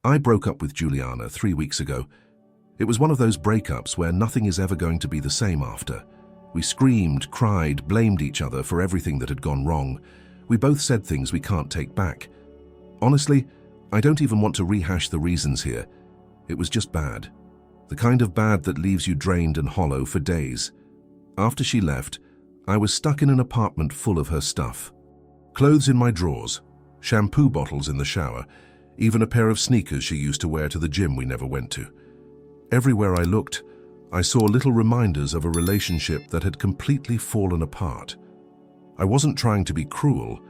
I broke up with Juliana 3 weeks ago. It was one of those breakups where nothing is ever going to be the same after. We screamed, cried, blamed each other for everything that had gone wrong. We both said things we can't take back. Honestly, I don't even want to rehash the reasons here. It was just bad. The kind of bad that leaves you drained and hollow for days. After she left, I was stuck in an apartment full of her stuff. Clothes in my drawers, shampoo bottles in the shower, even a pair of sneakers she used to wear to the gym we never went to. Everywhere I looked, I saw little reminders of a relationship that had completely fallen apart. I wasn't trying to be cruel.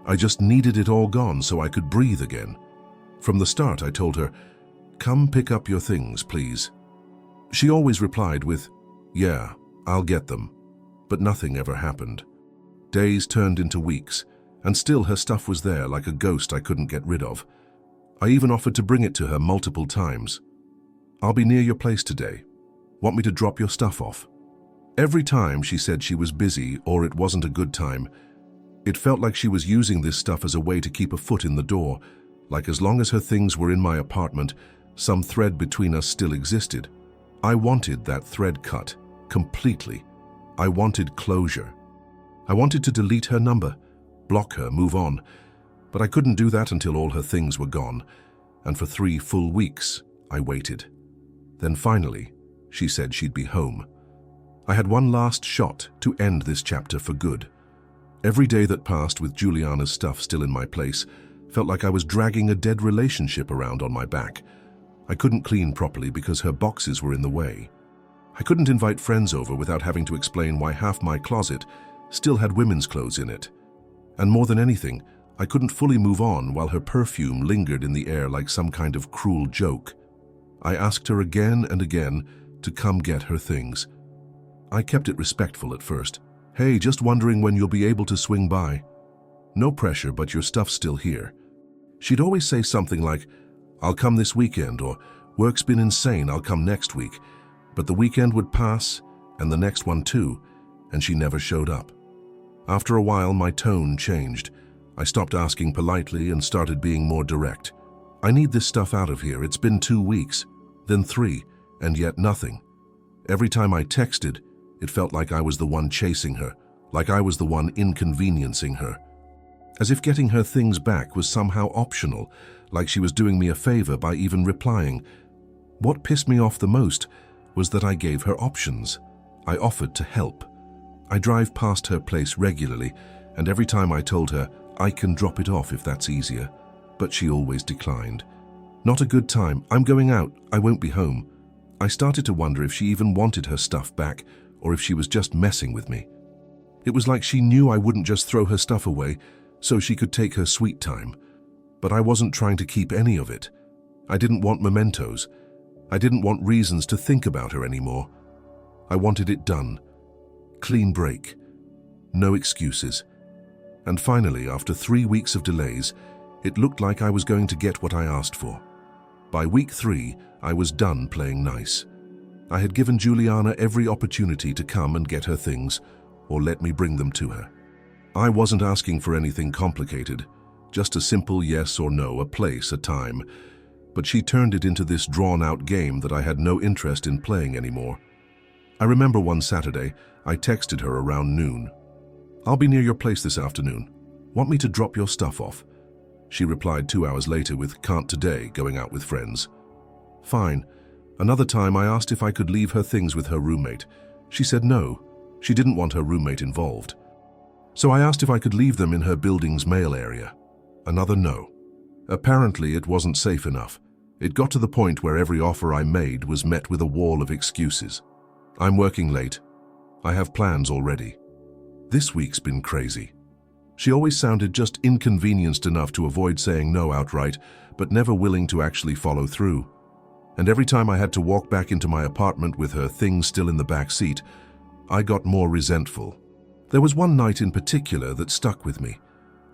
I just needed it all gone so I could breathe again. From the start, I told her, "Come pick up your things, please." She always replied with, "Yeah, I'll get them." But nothing ever happened. Days turned into weeks, and still her stuff was there like a ghost I couldn't get rid of. I even offered to bring it to her multiple times. "I'll be near your place today. Want me to drop your stuff off?" Every time she said she was busy or it wasn't a good time. It felt like she was using this stuff as a way to keep a foot in the door, like as long as her things were in my apartment, some thread between us still existed. I wanted that thread cut, completely. I wanted closure. I wanted to delete her number, block her, move on. But I couldn't do that until all her things were gone, and for 3 full weeks, I waited. Then finally, she said she'd be home. I had one last shot to end this chapter for good. Every day that passed with Juliana's stuff still in my place felt like I was dragging a dead relationship around on my back. I couldn't clean properly because her boxes were in the way. I couldn't invite friends over without having to explain why half my closet still had women's clothes in it. And more than anything, I couldn't fully move on while her perfume lingered in the air like some kind of cruel joke. I asked her again and again to come get her things. I kept it respectful at first. "Hey, just wondering when you'll be able to swing by. No pressure, but your stuff's still here." She'd always say something like, "I'll come this weekend," or "Work's been insane, I'll come next week." But the weekend would pass, and the next one too, and she never showed up. After a while, my tone changed. I stopped asking politely and started being more direct. "I need this stuff out of here. It's been 2 weeks, then 3, and yet nothing." Every time I texted, it felt like I was the one chasing her, like I was the one inconveniencing her. As if getting her things back was somehow optional, like she was doing me a favor by even replying. What pissed me off the most was that I gave her options. I offered to help. I drive past her place regularly, and every time I told her, "I can drop it off if that's easier," but she always declined. "Not a good time. I'm going out. I won't be home." I started to wonder if she even wanted her stuff back, or if she was just messing with me. It was like she knew I wouldn't just throw her stuff away, so she could take her sweet time. But I wasn't trying to keep any of it. I didn't want mementos. I didn't want reasons to think about her anymore. I wanted it done. Clean break. No excuses. And finally, after 3 weeks of delays, it looked like I was going to get what I asked for. By week 3, I was done playing nice. I had given Juliana every opportunity to come and get her things, or let me bring them to her. I wasn't asking for anything complicated, just a simple yes or no, a place, a time. But she turned it into this drawn-out game that I had no interest in playing anymore. I remember one Saturday, I texted her around noon. "I'll be near your place this afternoon. Want me to drop your stuff off?" She replied 2 hours later with "Can't today, going out with friends." Fine. Another time I asked if I could leave her things with her roommate. She said no. She didn't want her roommate involved. So I asked if I could leave them in her building's mail area. Another no. Apparently it wasn't safe enough. It got to the point where every offer I made was met with a wall of excuses. "I'm working late. I have plans already." This week's been crazy. She always sounded just inconvenienced enough to avoid saying no outright, but never willing to actually follow through. And every time I had to walk back into my apartment with her things still in the back seat, I got more resentful. There was one night in particular that stuck with me.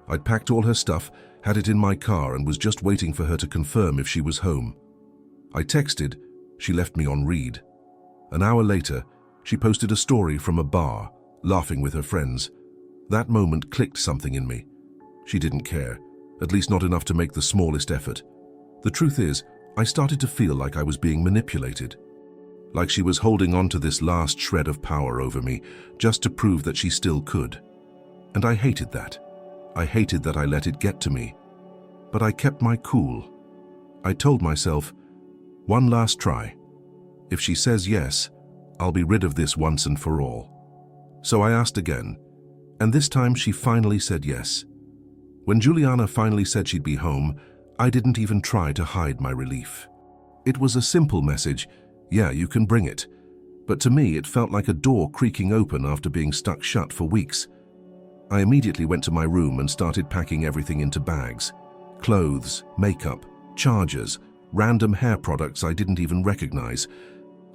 I'd packed all her stuff, had it in my car, and was just waiting for her to confirm if she was home. I texted, she left me on read. An hour later, she posted a story from a bar, laughing with her friends. That moment clicked something in me. She didn't care, at least not enough to make the smallest effort. The truth is, I started to feel like I was being manipulated. Like she was holding on to this last shred of power over me, just to prove that she still could. And I hated that. I hated that I let it get to me. But I kept my cool. I told myself, one last try. If she says yes, I'll be rid of this once and for all. So I asked again, and this time she finally said yes. When Juliana finally said she'd be home, I didn't even try to hide my relief. It was a simple message, yeah, you can bring it. But to me, it felt like a door creaking open after being stuck shut for weeks. I immediately went to my room and started packing everything into bags. Clothes, makeup, chargers, random hair products I didn't even recognize.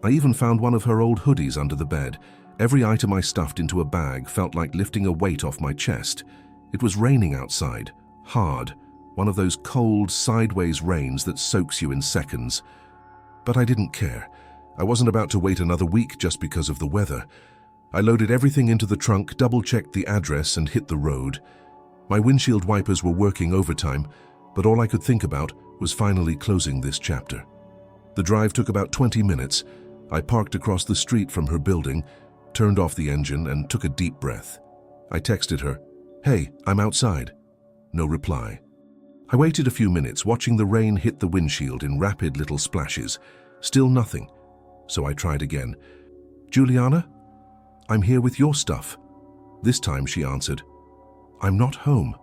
I even found one of her old hoodies under the bed. Every item I stuffed into a bag felt like lifting a weight off my chest. It was raining outside, hard, one of those cold, sideways rains that soaks you in seconds. But I didn't care. I wasn't about to wait another week just because of the weather. I loaded everything into the trunk, double-checked the address, and hit the road. My windshield wipers were working overtime, but all I could think about was finally closing this chapter. The drive took about 20 minutes. I parked across the street from her building, turned off the engine, and took a deep breath. I texted her, "Hey, I'm outside." No reply. I waited a few minutes, watching the rain hit the windshield in rapid little splashes. Still nothing. So I tried again. "Juliana? I'm here with your stuff." This time she answered, "I'm not home.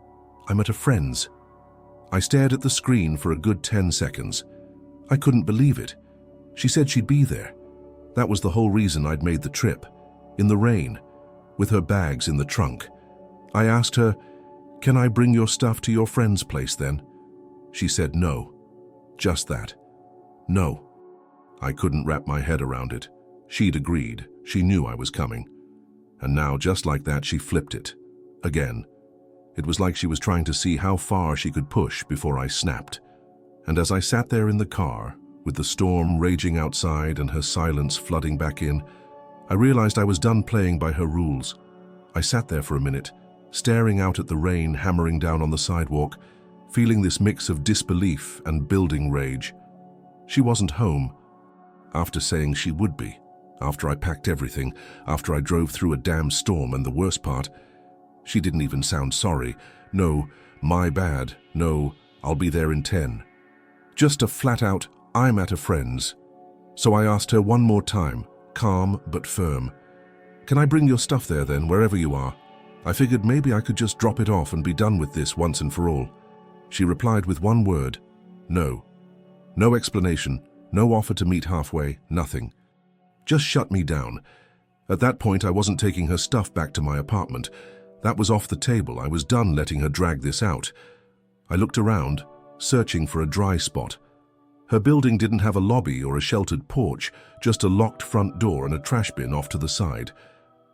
I'm at a friend's." I stared at the screen for a good 10 seconds. I couldn't believe it. She said she'd be there. That was the whole reason I'd made the trip. In the rain, with her bags in the trunk. I asked her, "Can I bring your stuff to your friend's place then?" She said no. Just that. No. I couldn't wrap my head around it. She'd agreed. She knew I was coming. And now, just like that, she flipped it. Again. It was like she was trying to see how far she could push before I snapped. And as I sat there in the car, with the storm raging outside and her silence flooding back in, I realized I was done playing by her rules. I sat there for a minute, staring out at the rain hammering down on the sidewalk, feeling this mix of disbelief and building rage. She wasn't home. After saying she would be, after I packed everything, after I drove through a damn storm, and the worst part, she didn't even sound sorry. No, my bad. No, I'll be there in 10. Just a flat-out, I'm at a friend's. So I asked her one more time, calm but firm, "Can I bring your stuff there then, wherever you are?" I figured maybe I could just drop it off and be done with this once and for all. She replied with one word, "No." No explanation, no offer to meet halfway, nothing. Just shut me down. At that point, I wasn't taking her stuff back to my apartment. That was off the table. I was done letting her drag this out. I looked around, searching for a dry spot. Her building didn't have a lobby or a sheltered porch, just a locked front door and a trash bin off to the side.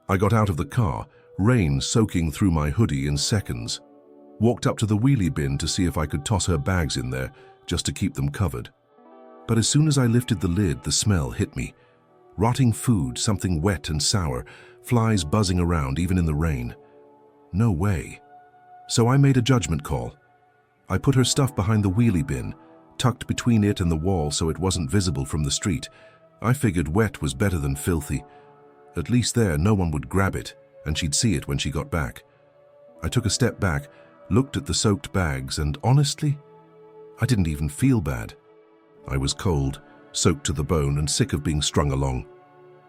I got out of the car, rain soaking through my hoodie in seconds. Walked up to the wheelie bin to see if I could toss her bags in there, just to keep them covered. But as soon as I lifted the lid, the smell hit me. Rotting food, something wet and sour, flies buzzing around even in the rain. No way. So I made a judgment call. I put her stuff behind the wheelie bin, tucked between it and the wall so it wasn't visible from the street. I figured wet was better than filthy. At least there, no one would grab it, and she'd see it when she got back. I took a step back, looked at the soaked bags, and honestly, I didn't even feel bad. I was cold, soaked to the bone, and sick of being strung along.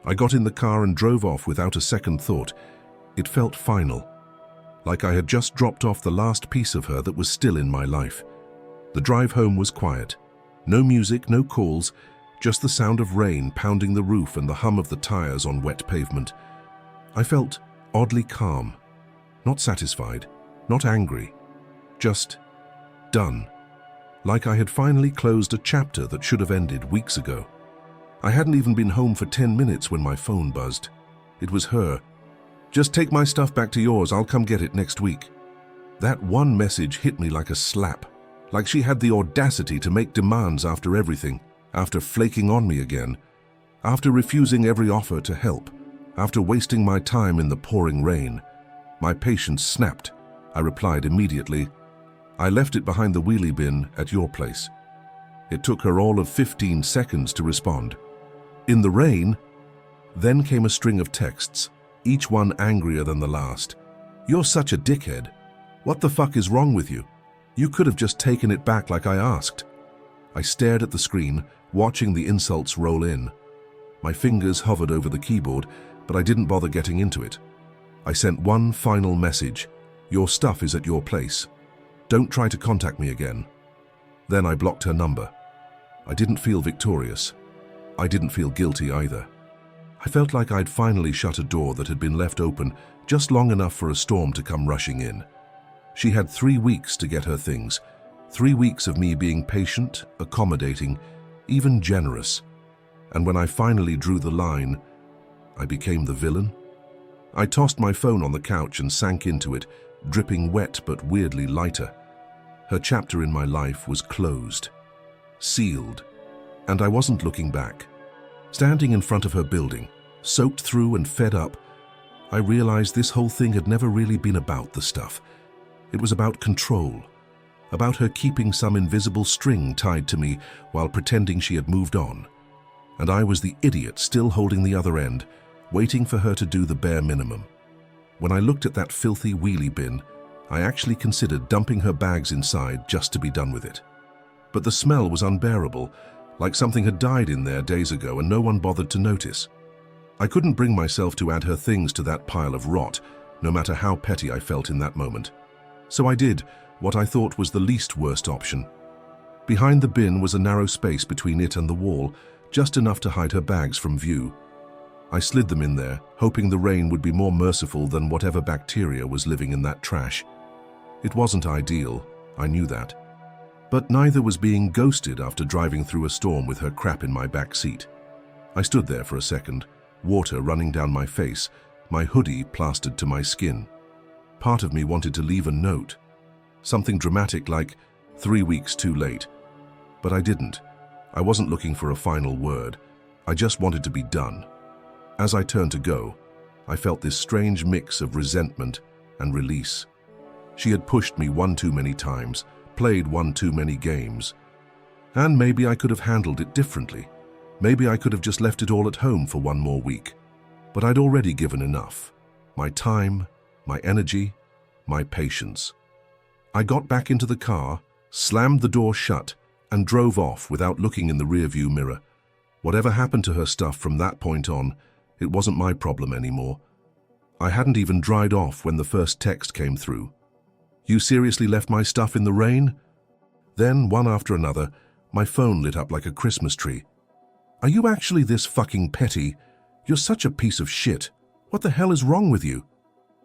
I got in the car and drove off without a second thought. It felt final, like I had just dropped off the last piece of her that was still in my life. The drive home was quiet. No music, no calls, just the sound of rain pounding the roof and the hum of the tires on wet pavement. I felt oddly calm, not satisfied, not angry, just done. Like I had finally closed a chapter that should have ended weeks ago. I hadn't even been home for 10 minutes when my phone buzzed. It was her. "Just take my stuff back to yours, I'll come get it next week." That one message hit me like a slap, like she had the audacity to make demands after everything, after flaking on me again, after refusing every offer to help, after wasting my time in the pouring rain. My patience snapped. I replied immediately, "I left it behind the wheelie bin at your place." It took her all of 15 seconds to respond. In the rain, then came a string of texts, each one angrier than the last. "You're such a dickhead. What the fuck is wrong with you? You could have just taken it back like I asked." I stared at the screen, watching the insults roll in. My fingers hovered over the keyboard, but I didn't bother getting into it. I sent one final message. "Your stuff is at your place. Don't try to contact me again." Then I blocked her number. I didn't feel victorious. I didn't feel guilty either. I felt like I'd finally shut a door that had been left open just long enough for a storm to come rushing in. She had 3 weeks to get her things. 3 weeks of me being patient, accommodating, even generous. And when I finally drew the line, I became the villain. I tossed my phone on the couch and sank into it, dripping wet but weirdly lighter. Her chapter in my life was closed, sealed, and I wasn't looking back. Standing in front of her building, soaked through and fed up, I realized this whole thing had never really been about the stuff. It was about control, about her keeping some invisible string tied to me while pretending she had moved on. And I was the idiot still holding the other end, waiting for her to do the bare minimum. When I looked at that filthy wheelie bin, I actually considered dumping her bags inside just to be done with it. But the smell was unbearable, like something had died in there days ago and no one bothered to notice. I couldn't bring myself to add her things to that pile of rot, no matter how petty I felt in that moment. So I did what I thought was the least worst option. Behind the bin was a narrow space between it and the wall, just enough to hide her bags from view. I slid them in there, hoping the rain would be more merciful than whatever bacteria was living in that trash. It wasn't ideal, I knew that. But neither was being ghosted after driving through a storm with her crap in my back seat. I stood there for a second, water running down my face, my hoodie plastered to my skin. Part of me wanted to leave a note, something dramatic like 3 weeks too late. But I didn't. I wasn't looking for a final word. I just wanted to be done. As I turned to go, I felt this strange mix of resentment and release. She had pushed me one too many times, played one too many games. And maybe I could have handled it differently. Maybe I could have just left it all at home for one more week. But I'd already given enough. My time, my energy, my patience. I got back into the car, slammed the door shut, and drove off without looking in the rearview mirror. Whatever happened to her stuff from that point on, it wasn't my problem anymore. I hadn't even dried off when the first text came through. "You seriously left my stuff in the rain?" Then, one after another, my phone lit up like a Christmas tree. "Are you actually this fucking petty? You're such a piece of shit. What the hell is wrong with you?"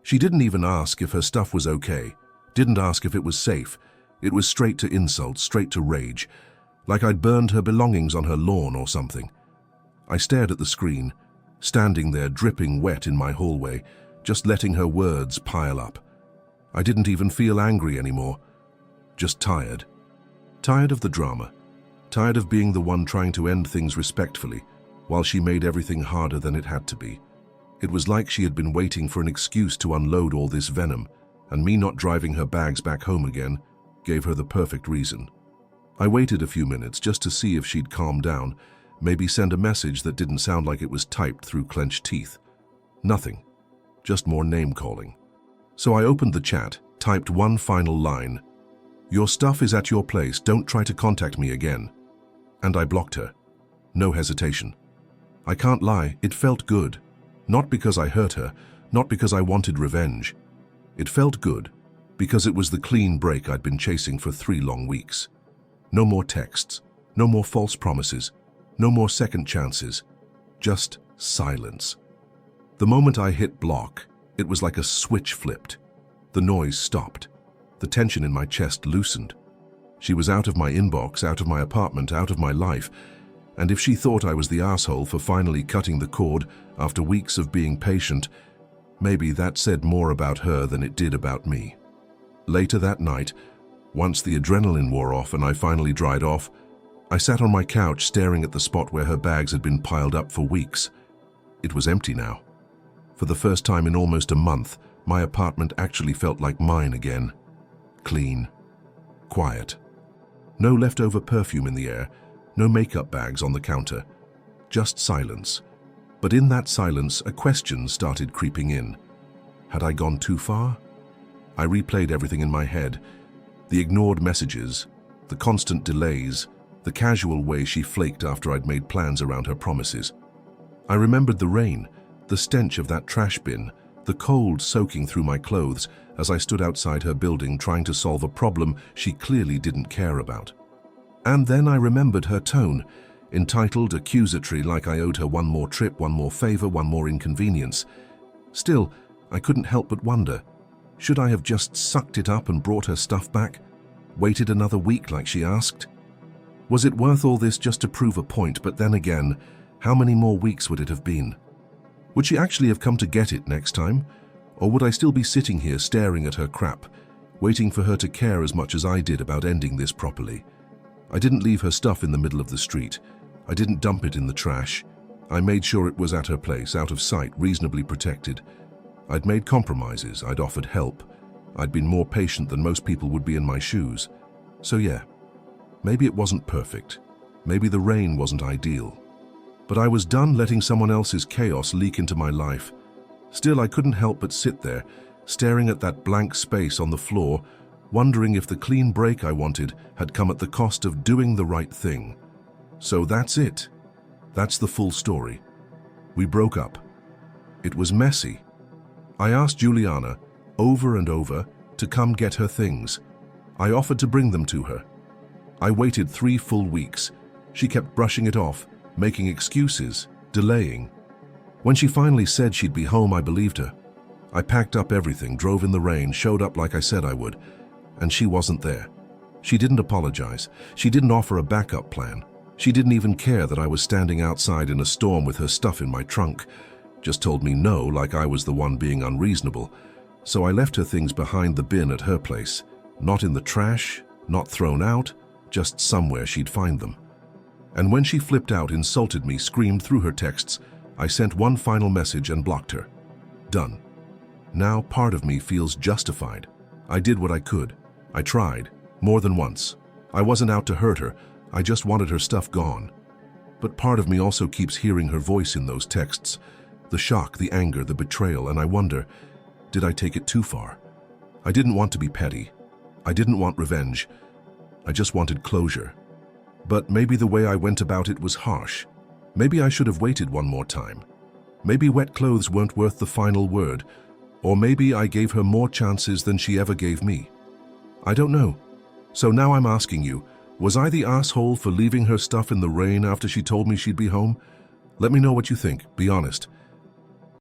She didn't even ask if her stuff was okay, didn't ask if it was safe. It was straight to insult, straight to rage, like I'd burned her belongings on her lawn or something. I stared at the screen, standing there dripping wet in my hallway, just letting her words pile up. I didn't even feel angry anymore, just tired. Tired of the drama, tired of being the one trying to end things respectfully, while she made everything harder than it had to be. It was like she had been waiting for an excuse to unload all this venom, and me not driving her bags back home again gave her the perfect reason. I waited a few minutes just to see if she'd calm down, maybe send a message that didn't sound like it was typed through clenched teeth. Nothing, just more name-calling. So I opened the chat, typed one final line, "Your stuff is at your place, don't try to contact me again." And I blocked her. No hesitation. I can't lie, it felt good. Not because I hurt her, not because I wanted revenge. It felt good because it was the clean break I'd been chasing for 3 long weeks. No more texts, no more false promises, no more second chances, just silence. The moment I hit block, it was like a switch flipped. The noise stopped. The tension in my chest loosened. She was out of my inbox, out of my apartment, out of my life. And if she thought I was the asshole for finally cutting the cord after weeks of being patient, maybe that said more about her than it did about me. Later that night, once the adrenaline wore off and I finally dried off, I sat on my couch staring at the spot where her bags had been piled up for weeks. It was empty now. For the first time in almost a month, my apartment actually felt like mine again. Clean. Quiet. No leftover perfume in the air, no makeup bags on the counter. Just silence. But in that silence, a question started creeping in. Had I gone too far? I replayed everything in my head. The ignored messages, the constant delays, the casual way she flaked after I'd made plans around her promises. I remembered the rain, the stench of that trash bin, the cold soaking through my clothes as I stood outside her building trying to solve a problem she clearly didn't care about. And then I remembered her tone, entitled, accusatory, like I owed her one more trip, one more favor, one more inconvenience. Still, I couldn't help but wonder, should I have just sucked it up and brought her stuff back? Waited another week like she asked? Was it worth all this just to prove a point? But then again, how many more weeks would it have been? Would she actually have come to get it next time? Or would I still be sitting here staring at her crap, waiting for her to care as much as I did about ending this properly? I didn't leave her stuff in the middle of the street. I didn't dump it in the trash. I made sure it was at her place, out of sight, reasonably protected. I'd made compromises, I'd offered help. I'd been more patient than most people would be in my shoes. So yeah, maybe it wasn't perfect. Maybe the rain wasn't ideal. But I was done letting someone else's chaos leak into my life. Still, I couldn't help but sit there, staring at that blank space on the floor, wondering if the clean break I wanted had come at the cost of doing the right thing. So that's it. That's the full story. We broke up. It was messy. I asked Juliana, over and over, to come get her things. I offered to bring them to her. I waited 3 full weeks. She kept brushing it off, making excuses, delaying. When she finally said she'd be home, I believed her. I packed up everything, drove in the rain, showed up like I said I would, and she wasn't there. She didn't apologize. She didn't offer a backup plan. She didn't even care that I was standing outside in a storm with her stuff in my trunk. Just told me no, like I was the one being unreasonable. So I left her things behind the bin at her place. Not in the trash, not thrown out, just somewhere she'd find them. And when she flipped out, insulted me, screamed through her texts, I sent one final message and blocked her. Done. Now part of me feels justified. I did what I could. I tried, more than once. I wasn't out to hurt her. I just wanted her stuff gone. But part of me also keeps hearing her voice in those texts. The shock, the anger, the betrayal, and I wonder, did I take it too far? I didn't want to be petty. I didn't want revenge. I just wanted closure. But maybe the way I went about it was harsh. Maybe I should have waited one more time. Maybe wet clothes weren't worth the final word. Or maybe I gave her more chances than she ever gave me. I don't know. So now I'm asking you, was I the asshole for leaving her stuff in the rain after she told me she'd be home? Let me know what you think. Be honest.